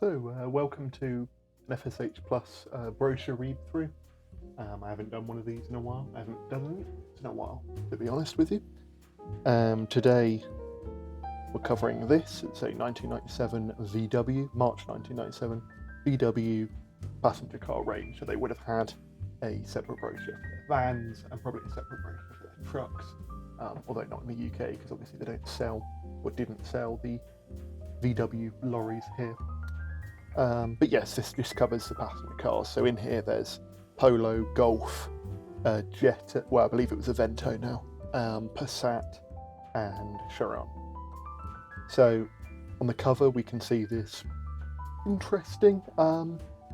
Welcome to an FSH Plus brochure read through. I haven't done one of these in a while. I haven't done it in a while, to be honest with you. Today we're covering this. It's a 1997 VW, March 1997 VW passenger car range. So they would have had a separate brochure for their vans and probably a separate brochure for their trucks. Although not in the UK, because obviously they don't sell or didn't sell the VW lorries here. But yes, this just covers the passenger cars. So in here there's Polo, Golf, Jetta, well I believe it was a Vento now, Passat and Sharan. So on the cover we can see this interesting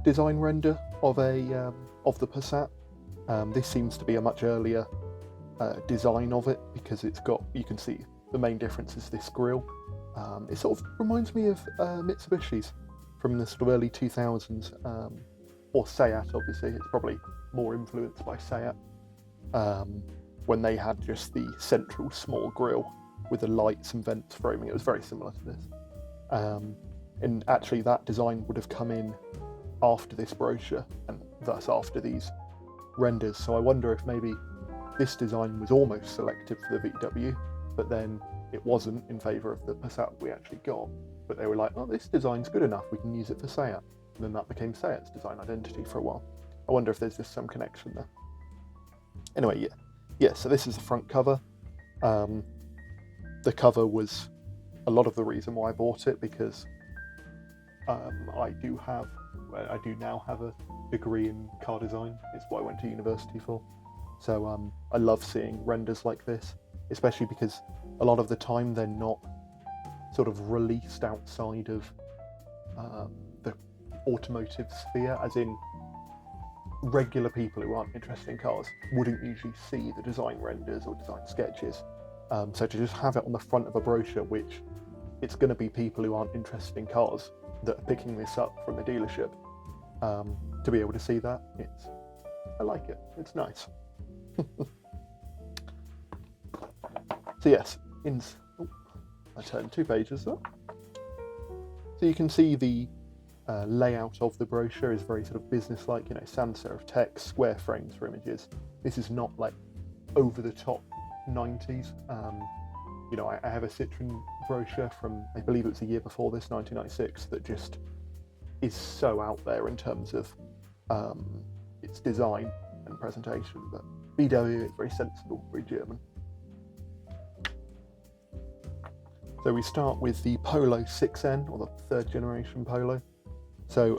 design render of the Passat. This seems to be a much earlier design of it, because it's got, you can see the main difference is this grille. It sort of reminds me of Mitsubishi's from the sort of early 2000s, or Seat obviously, it's probably more influenced by Seat, when they had just the central small grille with the lights and vents framing. It was very similar to this. And actually that design would have come in after this brochure, and thus after these renders. So I wonder if maybe this design was almost selected for the VW, but then it wasn't, in favour of the Passat we actually got. But they were like, oh, this design's good enough, we can use it for Seat. And then that became Seat's design identity for a while. I wonder if there's just some connection there. Anyway, yeah, so this is the front cover. The cover was a lot of the reason why I bought it, because I do now have a degree in car design. It's what I went to university for. So I love seeing renders like this, especially because a lot of the time they're not sort of released outside of the automotive sphere, as in regular people who aren't interested in cars wouldn't usually see the design renders or design sketches. So to just have it on the front of a brochure, which it's going to be people who aren't interested in cars that are picking this up from the dealership, to be able to see that, I like it, it's nice. So yes, I turned 2 pages up. So you can see the layout of the brochure is very sort of business-like, sans serif text, square frames for images. This is not like over the top 90s. I have a Citroen brochure from, I believe it was the year before this, 1996, that just is so out there in terms of its design and presentation. But VW is very sensible, very German. So we start with the Polo 6N, or the 3rd generation Polo. So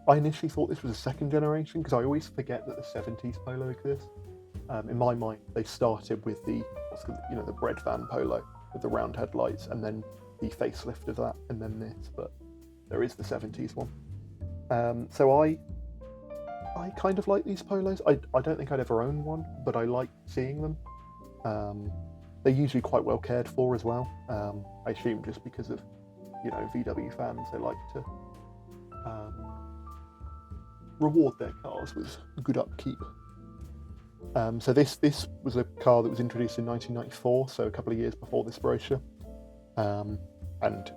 I initially thought this was a 2nd generation, because I always forget that the 70s Polo exists. In my mind, they started with the bread van Polo with the round headlights, and then the facelift of that, and then this. But there is the 70s one. So I kind of like these Polos. I don't think I'd ever own one, but I like seeing them. They're usually quite well cared for as well. I assume just because of, VW fans, they like to reward their cars with good upkeep. So this was a car that was introduced in 1994, so a couple of years before this brochure, and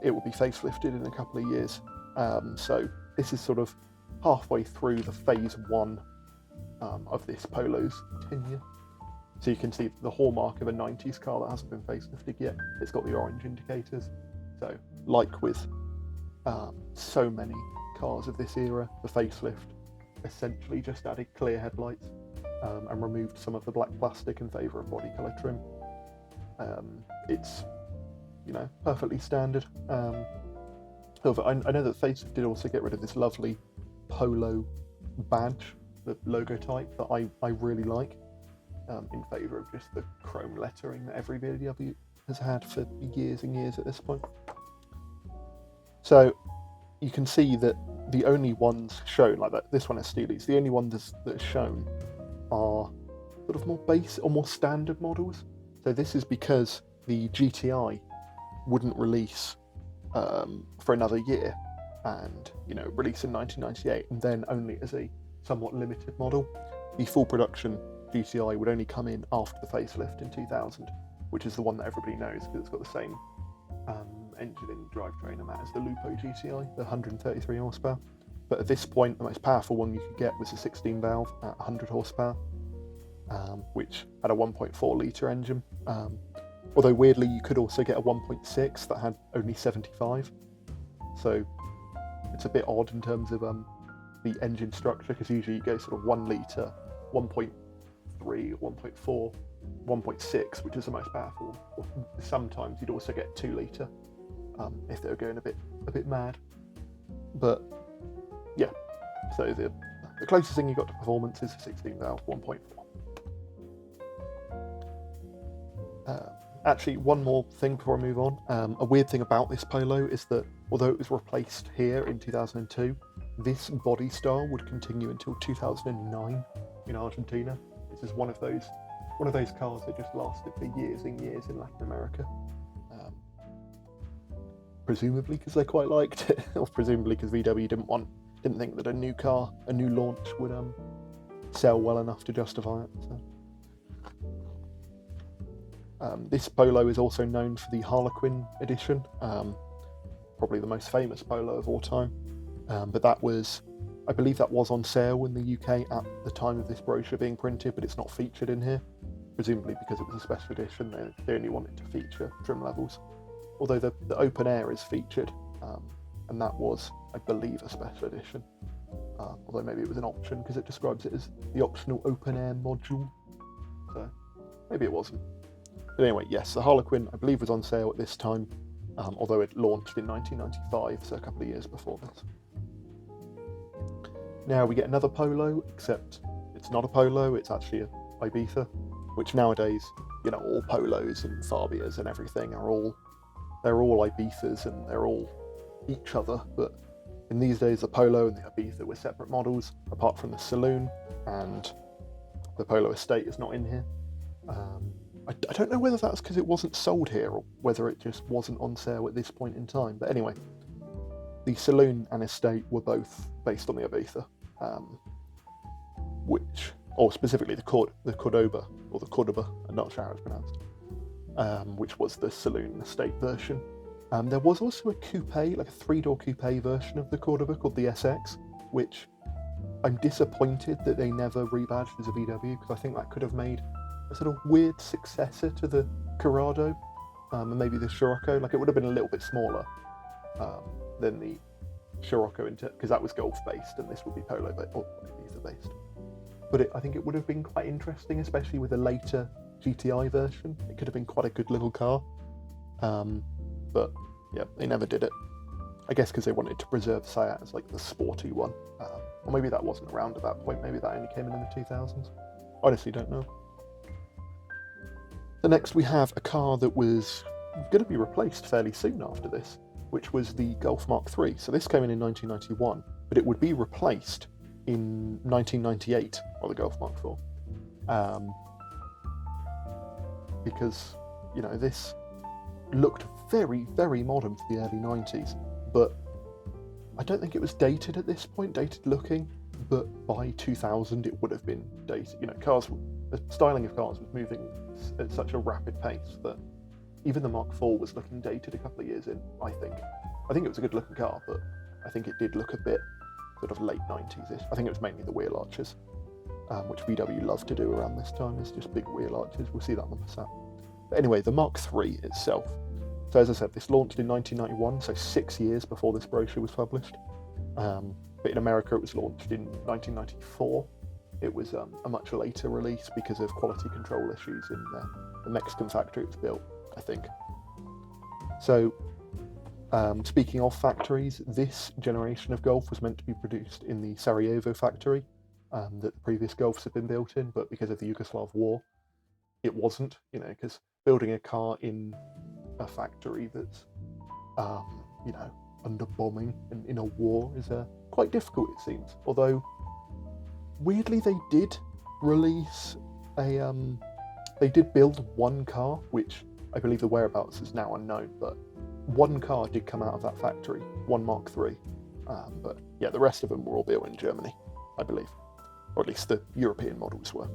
it will be facelifted in a couple of years. So this is sort of halfway through the phase 1 of this Polo's tenure. So you can see the hallmark of a 90s car that hasn't been facelifted yet. It's got the orange indicators. So like with so many cars of this era, the facelift essentially just added clear headlights and removed some of the black plastic in favour of body colour trim. It's, perfectly standard. However, I know that facelift did also get rid of this lovely Polo badge, the logo type, that I really like. In favour of just the chrome lettering that every VW has had for years and years at this point. So you can see that the only ones shown, like that, this one has Steely's, the only ones that are shown are sort of more base or more standard models. So this is because the GTI wouldn't release for another year, and release in 1998, and then only as a somewhat limited model. The full production GTI would only come in after the facelift in 2000, which is the one that everybody knows because it's got the same engine in drivetrain, and that is the Lupo GTI, the 133 horsepower. But at this point, the most powerful one you could get was a 16 valve at 100 horsepower, which had a 1.4 litre engine. Although weirdly, you could also get a 1.6 that had only 75. So it's a bit odd in terms of the engine structure, because usually you go sort of 1 litre, 1.3, 1.4, 1.6, which is the most powerful. Or sometimes you'd also get 2 litre if they were going a bit mad. But yeah, so the closest thing you got to performance is a 16 valve 1.4. Actually, one more thing before I move on. A weird thing about this Polo is that although it was replaced here in 2002, this body style would continue until 2009 in Argentina. This is one of those cars that just lasted for years and years in Latin America. Presumably because they quite liked it, or presumably because VW didn't think that a new launch would sell well enough to justify it. So. This Polo is also known for the Harlequin edition, probably the most famous Polo of all time. But I believe that was on sale in the UK at the time of this brochure being printed, but it's not featured in here, presumably because it was a special edition. They only wanted to feature trim levels. Although the open air is featured, and that was, I believe, a special edition. Although maybe it was an option because it describes it as the optional open air module. So maybe it wasn't. But anyway, yes, the Harlequin, I believe, was on sale at this time, although it launched in 1995, so a couple of years before this. Now we get another Polo, except it's not a Polo, it's actually a Ibiza, which nowadays, all Polos and Fabias and everything they're all Ibizas and they're all each other, but in these days the Polo and the Ibiza were separate models, apart from the Saloon, and the Polo Estate is not in here. I don't know whether that's because it wasn't sold here or whether it just wasn't on sale at this point in time, but anyway, the Saloon and Estate were both based on the Ibiza, or specifically the Cordoba, or the Cordoba, I'm not sure how it's pronounced, which was the Saloon Estate version. There was also a coupe, like a 3-door coupe version of the Cordoba called the SX, which I'm disappointed that they never rebadged as a VW, because I think that could have made a sort of weird successor to the Corrado, and maybe the Scirocco. Like, it would have been a little bit smaller than the Scirocco, because that was Golf based and this would be Polo or Ibiza based. But I think it would have been quite interesting, especially with a later GTI version. It could have been quite a good little car. But yeah, they never did it. I guess because they wanted to preserve Seat as like the sporty one. Or maybe that wasn't around at that point. Maybe that only came in the 2000s. Honestly, don't know. So next we have a car that was going to be replaced fairly soon after this, which was the Golf Mark III. So this came in 1991, but it would be replaced in 1998 by the Golf Mark IV. Because, this looked very, very modern for the early 90s, but I don't think it was dated at this point, dated looking, but by 2000 it would have been dated. The styling of cars was moving at such a rapid pace that even the Mark IV was looking dated a couple of years in, I think. I think it was a good looking car, but I think it did look a bit sort of late 90s-ish. I think it was mainly the wheel arches, which VW loved to do around this time, is just big wheel arches. We'll see that on the Passat. But anyway, the Mark III itself. So as I said, this launched in 1991, so 6 years before this brochure was published. But in America it was launched in 1994. It was a much later release because of quality control issues in the Mexican factory it was built, I think. So, speaking of factories, this generation of Golf was meant to be produced in the Sarajevo factory that the previous Golfs had been built in, but because of the Yugoslav war, it wasn't, because building a car in a factory that's, under bombing and in a war is quite difficult, it seems. Although, weirdly, they did release they did build one car, which I believe the whereabouts is now unknown, but one car did come out of that factory, one Mark III. But yeah, the rest of them were all built in Germany, I believe. Or at least the European models were.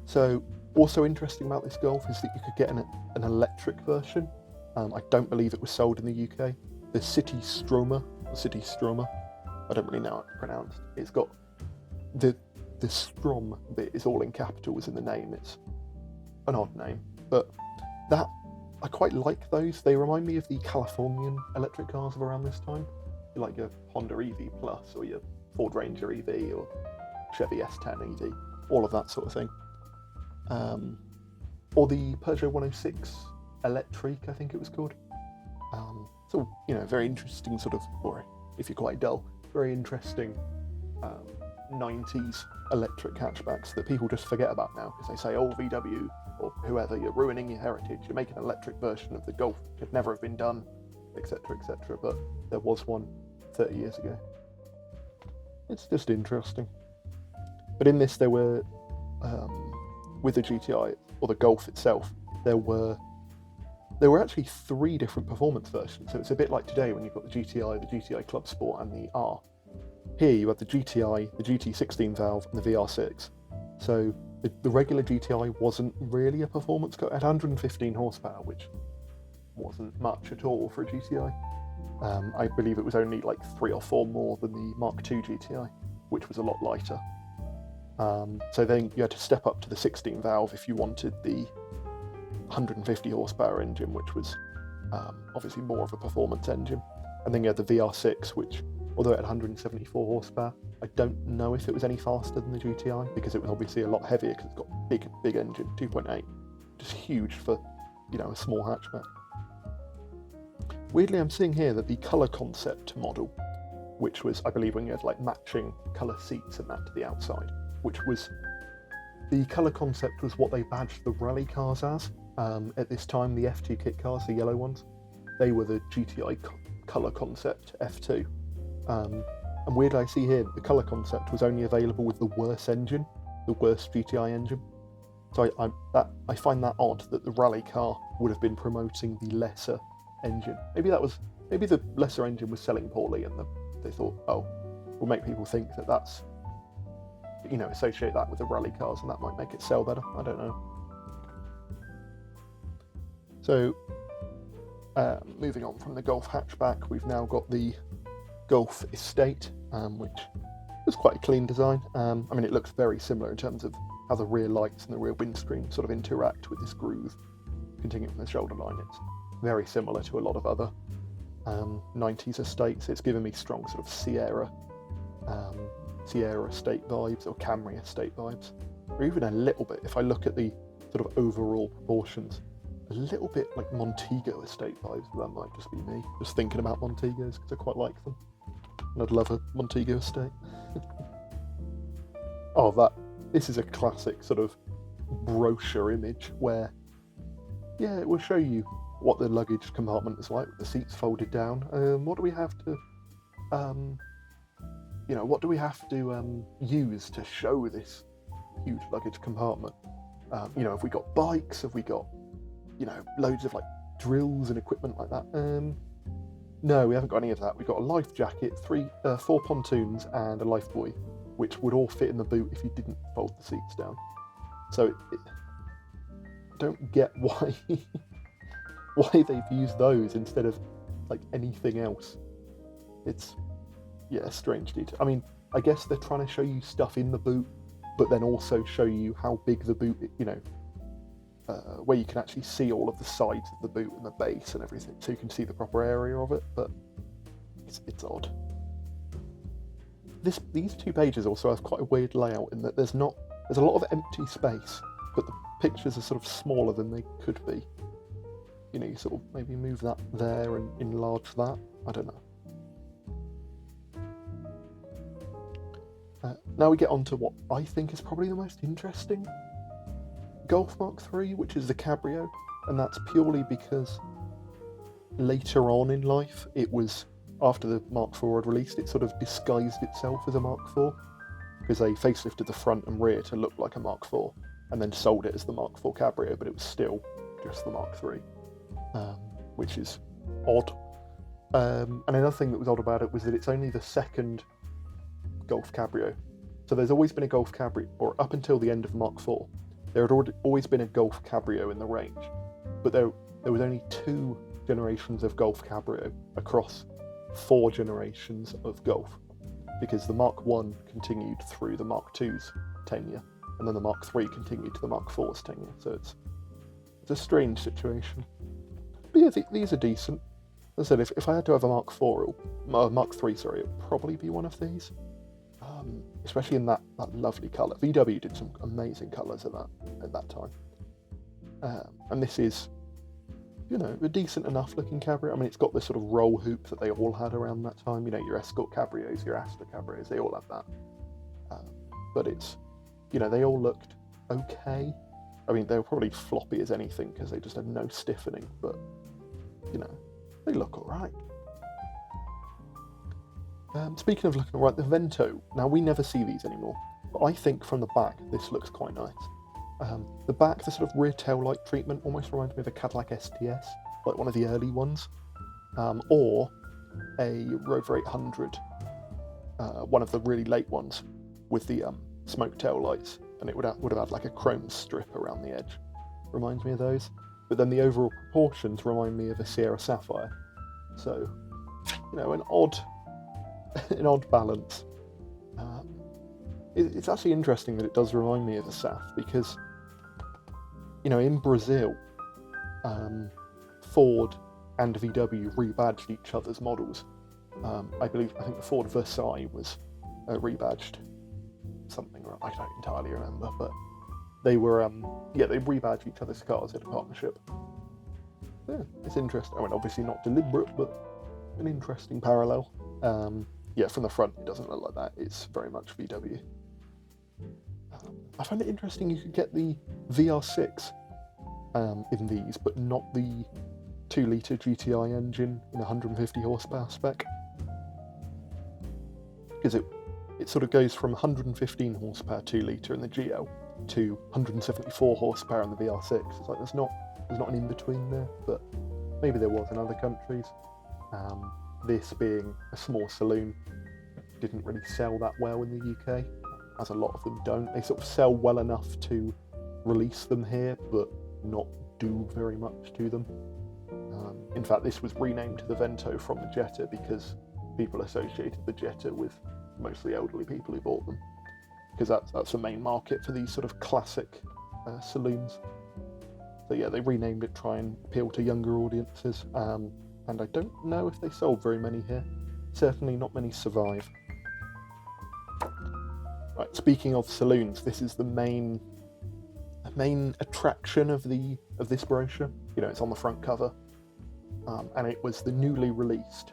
So, also interesting about this Golf is that you could get an electric version, I don't believe it was sold in the UK. The City Stroma, I don't really know how it's pronounced. It's got the Strom bit is all in capitals in the name. It's an odd name, but that I quite like those. They remind me of the Californian electric cars of around this time, like your Honda EV Plus or your Ford Ranger EV or Chevy S10 EV, all of that sort of thing. Or the Peugeot 106 Electric, I think it was called. So, very interesting sort of, or if you're quite dull, very interesting 90s electric hatchbacks that people just forget about now because they say, oh, VW or whoever, you're ruining your heritage, you're making an electric version of the Golf, which could never have been done, etc., etc. But there was one 30 years ago. It's just interesting. But in this, there were, with the GTI, or the Golf itself, there were actually 3 different performance versions. So it's a bit like today when you've got the GTI Club Sport, and the R. Here you have the GTI, the GT 16 valve, and the VR6. So the regular GTI wasn't really a performance car. It had 115 horsepower, which wasn't much at all for a GTI. I believe it was only like 3 or 4 more than the Mk3 GTI, which was a lot lighter. So then you had to step up to the 16 valve if you wanted the 150 horsepower engine, which was obviously more of a performance engine. And then you had the VR6, which, although it had 174 horsepower, I don't know if it was any faster than the GTI, because it was obviously a lot heavier because it's got big engine, 2.8, just huge for, a small hatchback. Weirdly, I'm seeing here that the colour concept model, which was, I believe, when you had like matching colour seats and that to the outside, which was, the colour concept was what they badged the rally cars as. At this time, the F2 kit cars, the yellow ones, they were the GTI colour concept F2. And weirdly, I see here that the colour concept was only available with the worst engine, the worst GTI engine. So I find that odd that the rally car would have been promoting the lesser engine. Maybe the lesser engine was selling poorly, and they thought, oh, we'll make people think that that's, associate that with the rally cars, and that might make it sell better. I don't know. So, moving on from the Golf hatchback, we've now got the Golf Estate, which is quite a clean design. It looks very similar in terms of how the rear lights and the rear windscreen sort of interact with this groove, continuing from the shoulder line. It's very similar to a lot of other 90s estates. It's given me strong sort of Sierra estate vibes, or Camry estate vibes, or even a little bit, if I look at the sort of overall proportions, a little bit like Montego estate vibes, but that might just be me, just thinking about Montegos, because I quite like them, and I'd love a Montego estate. This is a classic sort of brochure image where, it will show you what the luggage compartment is like, with the seats folded down. What do we have to use to show this huge luggage compartment? Have we got bikes? Have we got, loads of like drills and equipment like that? No, we haven't got any of that. We've got a life jacket, 4 pontoons, and a life buoy, which would all fit in the boot if you didn't fold the seats down. So I don't get why they've used those instead of like anything else. It's a strange detail. I guess they're trying to show you stuff in the boot, but then also show you how big the boot, where you can actually see all of the sides of the boot and the base and everything, so you can see the proper area of it. But it's odd. These 2 pages also have quite a weird layout in that there's a lot of empty space, but the pictures are sort of smaller than they could be. You sort of maybe move that there and enlarge that. I don't know. Now we get on to what I think is probably the most interesting Golf Mark III, which is the Cabrio, and that's purely because later on in life, it was, after the Mark IV had released, it sort of disguised itself as a Mark IV, because they facelifted the front and rear to look like a Mark IV, and then sold it as the Mark IV Cabrio, but it was still just the Mark III, which is odd. And another thing that was odd about it was that it's only the second Golf Cabrio. So there's always been a Golf Cabrio, or up until the end of Mark IV, there had always been a Golf Cabrio in the range, but there was only 2 generations of Golf Cabrio across 4 generations of Golf, because the Mark 1 continued through the Mark 2's tenure, and then the Mark 3 continued to the Mark 4's tenure. So it's a strange situation. But yeah, these are decent. As I said, if I had to have a Mark 3, sorry, it would probably be one of these. Especially in that lovely colour. VW did some amazing colours at that time. And this is, you know, a decent enough looking Cabrio. I mean, it's got this sort of roll hoop that they all had around that time. You know, your Escort Cabrios, your Astor Cabrios, they all had that. But it's, you know, they all looked okay. I mean, they were probably floppy as anything because they just had no stiffening, but, you know, they look alright. Speaking of looking alright, the Vento. Now, we never see these anymore, but I think from the back, this looks quite nice. The back, the sort of rear tail light treatment almost reminds me of a Cadillac STS, like one of the early ones, or a Rover 800, one of the really late ones with the smoke tail lights, and it would have had like a chrome strip around the edge. Reminds me of those. But then the overall proportions remind me of a Sierra Sapphire. So, you know, an odd balance. It's actually interesting that it does remind me of a Saf, because, you know, in Brazil, Ford and VW rebadged each other's models. I think the Ford Versailles was rebadged something, or I don't entirely remember, but they were, they rebadged each other's cars in a partnership. Yeah, it's interesting. I mean, obviously not deliberate, but an interesting parallel. Yeah, from the front, it doesn't look like that. It's very much VW. I find it interesting you could get the VR6 in these, but not the 2-litre GTI engine in 150 horsepower spec. Because it sort of goes from 115 horsepower 2-litre in the GL to 174 horsepower in the VR6. It's like there's not an in-between there, but maybe there was in other countries. This being a small saloon didn't really sell that well in the UK, as a lot of them don't. They sort of sell well enough to release them here, but not do very much to them. In fact, this was renamed to the Vento from the Jetta because people associated the Jetta with mostly elderly people who bought them, because that's the main market for these sort of classic saloons. So yeah, they renamed it to try and appeal to younger audiences. And I don't know if they sold very many here. Certainly not many survive. Right, speaking of saloons, this is the main attraction of this brochure. You know, it's on the front cover, and it was the newly released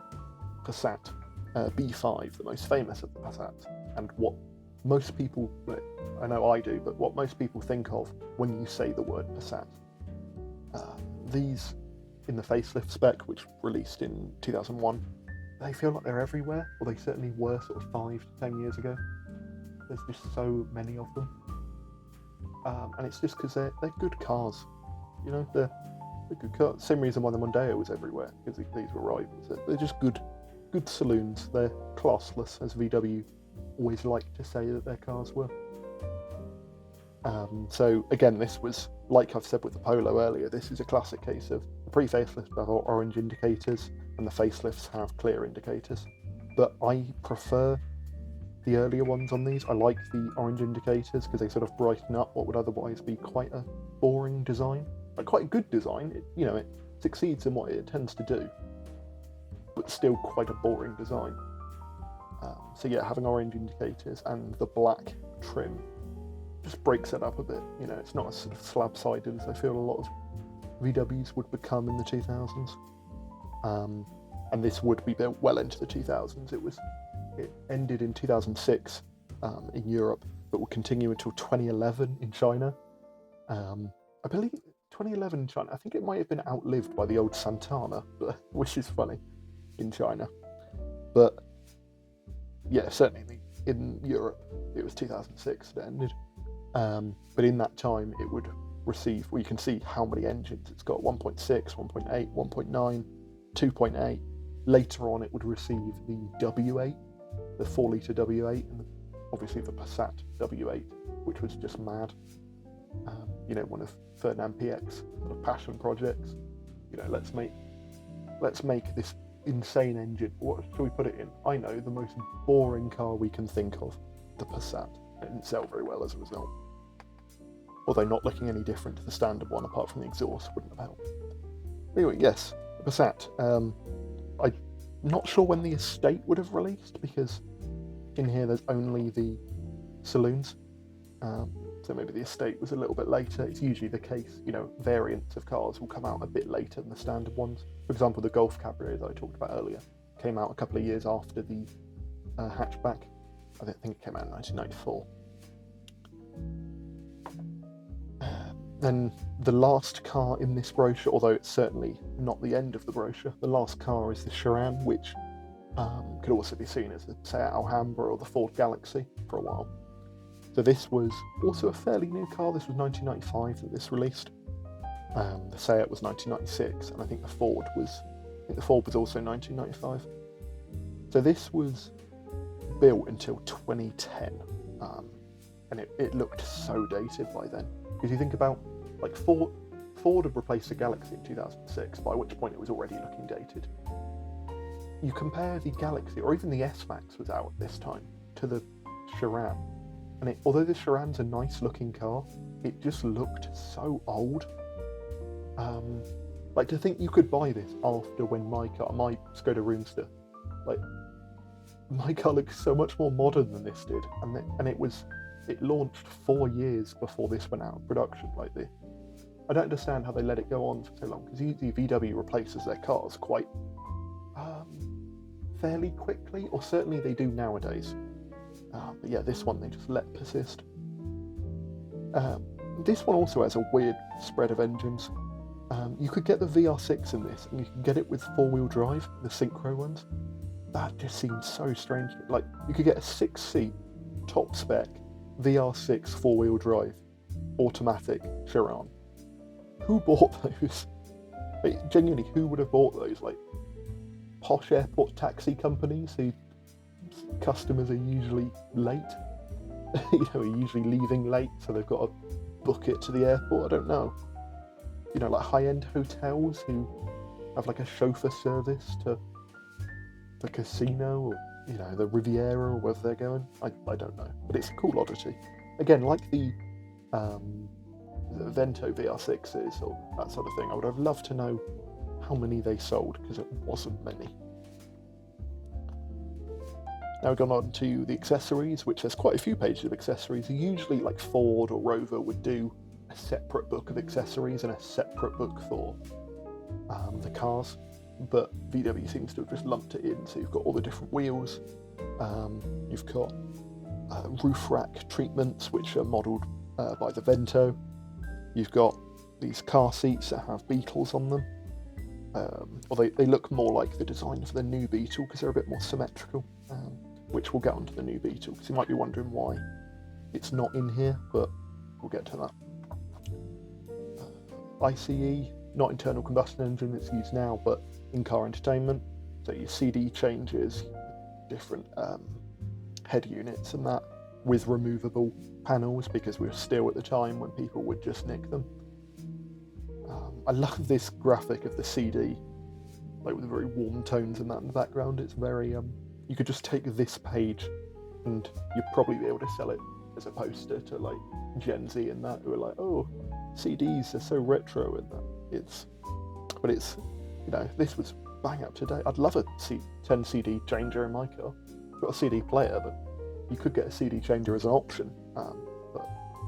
Passat B5, the most famous of the Passats, and what most people, I know I do, but what most people think of when you say the word Passat. These, in the facelift spec, which released in 2001, they feel like they're everywhere, or they certainly were sort of 5 to 10 years ago. There's just so many of them. And it's just because they're good cars. You know, they're good cars. Same reason why the Mondeo was everywhere, because these were rivals. They're just good saloons. They're classless, as VW always liked to say that their cars were. So again, this was, like I've said with the Polo earlier, this is a classic case of the pre-facelift have orange indicators and the facelifts have clear indicators. But I prefer the earlier ones on these. I like the orange indicators because they sort of brighten up what would otherwise be quite a boring design. Like, quite a good design, it succeeds in what it tends to do, but still quite a boring design. So yeah, having orange indicators and the black trim just breaks it up a bit. You know, it's not as sort of slab-sided as I feel a lot of VWs would become in the 2000s. And this would be built well into the 2000s. It ended in 2006 in Europe, but will continue until 2011 in China. I believe 2011 in China, I think it might have been outlived by the old Santana, which is funny, in China. But yeah, certainly in Europe, it was 2006 it ended. But in that time, it would receive, well, you can see how many engines it's got: 1.6, 1.8, 1.9, 2.8. Later on, it would receive the W8, the 4-litre W8, and obviously the Passat W8, which was just mad. One of Ferdinand Piech's sort of passion projects. Let's make let's make this insane engine. What should we put it in? I know, the most boring car we can think of, the Passat. It didn't sell very well as a result. Although not looking any different to the standard one, apart from the exhaust, wouldn't have helped. Anyway, yes, the Passat. I'm not sure when the Estate would have released, because in here there's only the saloons. So maybe the Estate was a little bit later. It's usually the case, variants of cars will come out a bit later than the standard ones. For example, the Golf Cabriolet that I talked about earlier came out a couple of years after the hatchback. I think it came out in 1994. Then the last car in this brochure, although it's certainly not the end of the brochure, the last car is the Sharan, which could also be seen as the Seat Alhambra or the Ford Galaxy for a while. So this was also a fairly new car. This was 1995 that this released. The Seat was 1996, and I think the Ford was also 1995. So this was built until 2010, and it looked so dated by then. Because you think about, like, Ford had replaced the Galaxy in 2006, by which point it was already looking dated. You compare the Galaxy, or even the S-Max was out at this time, to the Sharan, and although the Sharan's a nice looking car, it just looked so old. Like, to think you could buy this after when my Skoda Roomster, like, my car looks so much more modern than this did, and it launched 4 years before this went out of production. Like, I don't understand how they let it go on for so long, because usually VW replaces their cars quite fairly quickly, or certainly they do nowadays. But yeah, this one they just let persist. This one also has a weird spread of engines. You could get the VR6 in this, and you can get it with 4-wheel drive, the Syncro ones. That just seems so strange. Like, you could get a 6-seat, top spec, VR6 4-wheel drive, automatic Sharan. Who bought those? Like, genuinely, who would have bought those? Like, posh airport taxi companies whose customers are usually late? Are usually leaving late, so they've got to book it to the airport. I don't know. Like high-end hotels who have like a chauffeur service to the casino, or the Riviera, or wherever they're going. I don't know, but it's a cool oddity. Again, like the Vento VR6s or that sort of thing. I would have loved to know how many they sold, because it wasn't many. Now we've gone on to the accessories, which there's quite a few pages of accessories. Usually, like Ford or Rover would do a separate book of accessories and a separate book for the cars, but VW seems to have just lumped it in. So you've got all the different wheels, you've got roof rack treatments, which are modelled by the Vento. You've got these car seats that have Beetles on them. Or they look more like the design for the new Beetle, because they're a bit more symmetrical, which we'll get onto the new Beetle, because you might be wondering why it's not in here, but we'll get to that. ICE, not internal combustion engine, it's used now, but in-car entertainment. So your CD changes, different head units and that, with removable panels, because we were still at the time when people would just nick them. I love this graphic of the CD, like with very warm tones and that in the background. It's very, you could just take this page and you'd probably be able to sell it as a poster to like Gen Z and that, who are like, oh, CDs are so retro and that. But it's, this was bang up to date. I'd love a 10 CD changer in my car. I've got a CD player, but you could get a CD changer as an option, but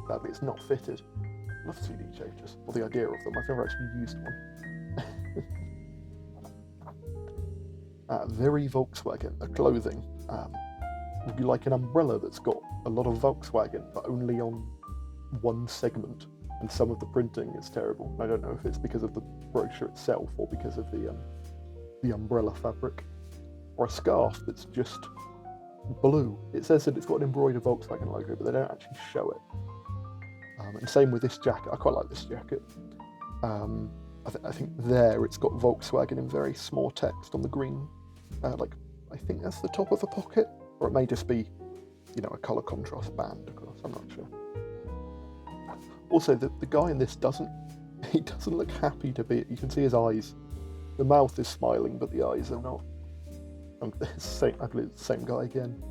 sadly it's not fitted. I love CD changers, or the idea of them. I've never actually used one. Very Volkswagen, the clothing. Would you like an umbrella that's got a lot of Volkswagen, but only on one segment, and some of the printing is terrible? I don't know if it's because of the brochure itself or because of the umbrella fabric. Or a scarf that's just blue. It says that it's got an embroidered Volkswagen logo, but they don't actually show it. And same with this jacket. I quite like this jacket. I think there it's got Volkswagen in very small text on the green. I think that's the top of a pocket, or it may just be, a colour contrast band across. I'm not sure. Also, the guy in this doesn't look happy to be. You can see his eyes The mouth is smiling, but the eyes are not. I believe it's the same guy again.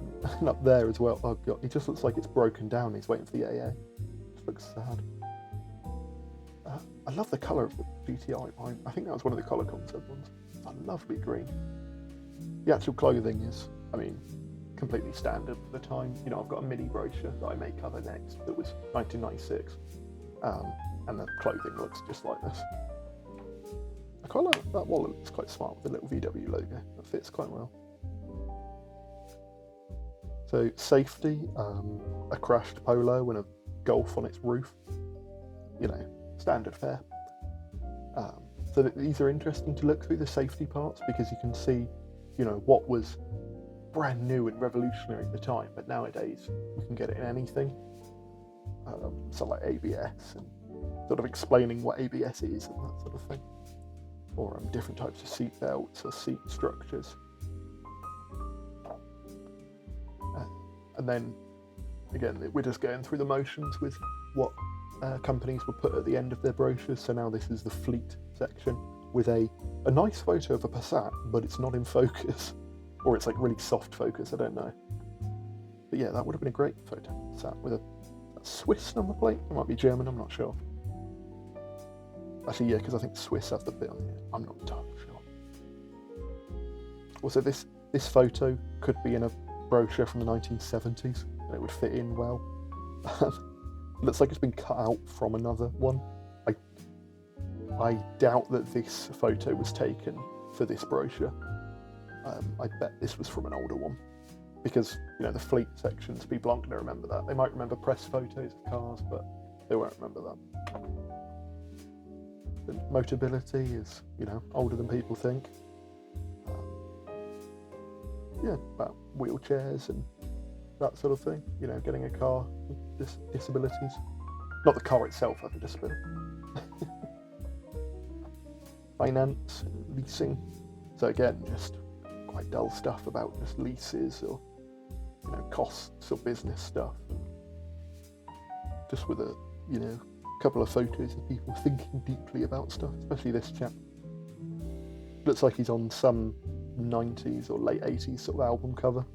And up there as well. Oh god, he just looks like it's broken down. He's waiting for the AA. Just looks sad. I love the colour of the GTI. I think that was one of the colour concept ones. It's a lovely green. The actual clothing is, I mean, completely standard for the time. You know, I've got a mini brochure that I may cover next that was 1996. And the clothing looks just like this. I quite like that wallet. It's quite smart with the little VW logo. That fits quite well. So safety, a crashed Polo and a Golf on its roof. You know, standard fare. So these are interesting to look through, the safety parts, because you can see, you know, what was brand new and revolutionary at the time, but nowadays you can get it in anything. So like ABS and sort of explaining what ABS is and that sort of thing. Or different types of seat belts or seat structures. And then, again, we're just going through the motions with what companies will put at the end of their brochures. So now this is the fleet section with a nice photo of a Passat, but it's not in focus. Or it's like really soft focus, I don't know. But yeah, that would have been a great photo. Passat with a Swiss number plate. It might be German, I'm not sure. Actually, yeah, because I think Swiss have the bit on here. I'm not entirely sure. Also, this photo could be in a brochure from the 1970s, and it would fit in well. It looks like it's been cut out from another one. I doubt that this photo was taken for this brochure. I bet this was from an older one. Because, you know, the fleet sections, people aren't going to remember that. They might remember press photos of cars, but they won't remember that. The Motability is, you know, older than people think. Yeah, about wheelchairs and that sort of thing. You know, getting a car with disabilities. Not the car itself has a disability. Finance, leasing. So again, just quite dull stuff about just leases or, you know, costs or business stuff. Just with a, you know, couple of photos of people thinking deeply about stuff, especially this chap. Looks like he's on some 90s or late 80s sort of album cover.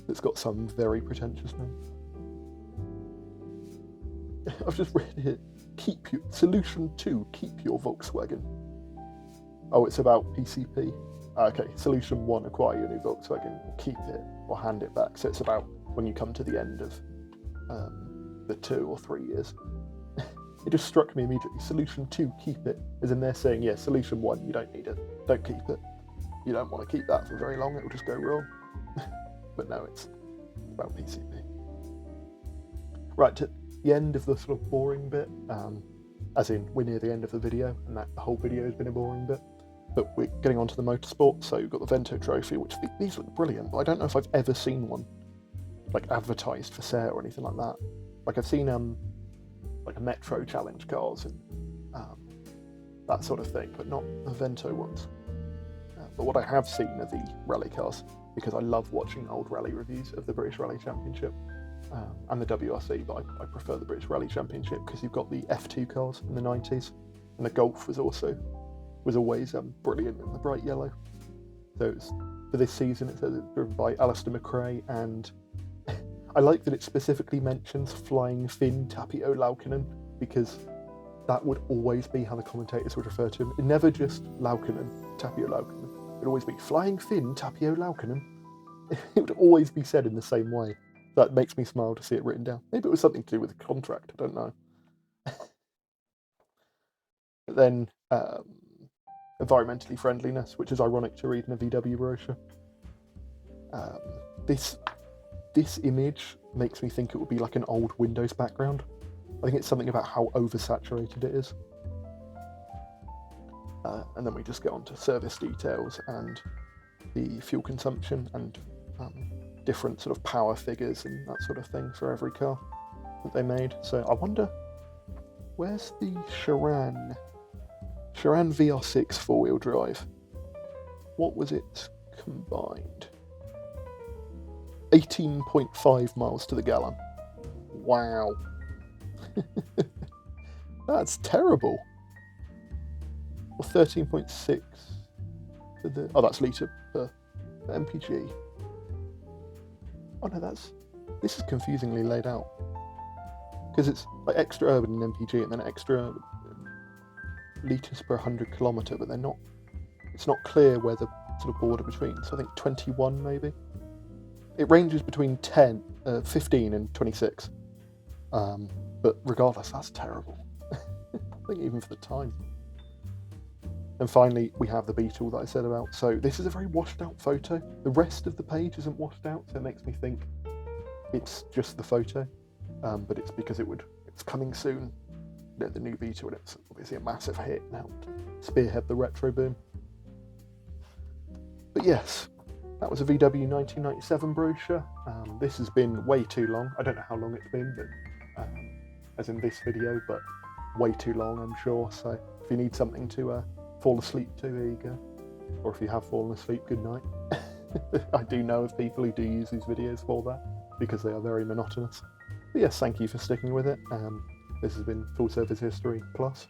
It's got some very pretentious name. I've just read it. Solution 2, keep your Volkswagen. Oh, it's about PCP. Okay, Solution 1, acquire your new Volkswagen, or keep it, or hand it back. So it's about when you come to the end of the 2 or 3 years. It just struck me immediately. Solution 2, keep it. As in they're saying, yeah, Solution 1, you don't need it. Don't keep it. You don't want to keep that for very long, it'll just go wrong. But no, it's about PCP. Right, to the end of the sort of boring bit, as in we're near the end of the video, and that the whole video has been a boring bit. But we're getting on to the motorsport, so we've got the Vento Trophy, which these look brilliant, but I don't know if I've ever seen one like advertised for sale or anything like that. Like I've seen like a Metro Challenge cars and that sort of thing, but not the Vento ones. But what I have seen are the rally cars, because I love watching old rally reviews of the British Rally Championship and the WRC, but I prefer the British Rally Championship because you've got the F2 cars in the 90s, and the Golf was always brilliant in the bright yellow. So it's, for this season, it says it's driven by Alistair McRae, and I like that it specifically mentions Flying Finn Tapio Laukkanen, because that would always be how the commentators would refer to him. It never just Laukkanen, Tapio Laukkanen. It would always be Flying Finn Tapio Laukkanen. It would always be said in the same way. That makes me smile to see it written down. Maybe it was something to do with the contract, I don't know. But then environmentally friendliness, which is ironic to read in a VW brochure. This image makes me think it would be like an old Windows background. I think it's something about how oversaturated it is. And then we just get on to service details and the fuel consumption and different sort of power figures and that sort of thing for every car that they made. So I wonder, where's the Sharan VR6 four-wheel drive? What was it combined? 18.5 miles to the gallon. Wow. That's terrible. or 13.6 for the, oh, that's litre per mpg. Oh no, this is confusingly laid out, because it's like extra urban in mpg and then extra litres per 100 kilometre, but they're not, it's not clear where the sort of border between, so I think 21 maybe. It ranges between 15 and 26, but regardless, that's terrible. I think even for the time. And finally, we have the Beetle that I said about. So this is a very washed out photo. The rest of the page isn't washed out, so it makes me think it's just the photo, but it's because it's coming soon. The new Beetle, and it's obviously a massive hit now. Spearhead the retro boom. But yes, that was a VW 1997 brochure. This has been way too long. I don't know how long it's been, but as in this video, but way too long, I'm sure. So if you need something to fall asleep to, there you go. Or if you have fallen asleep, good night. I do know of people who do use these videos for that, because they are very monotonous. But yes, thank you for sticking with it. This has been Full Service History Plus.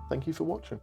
Thank you for watching.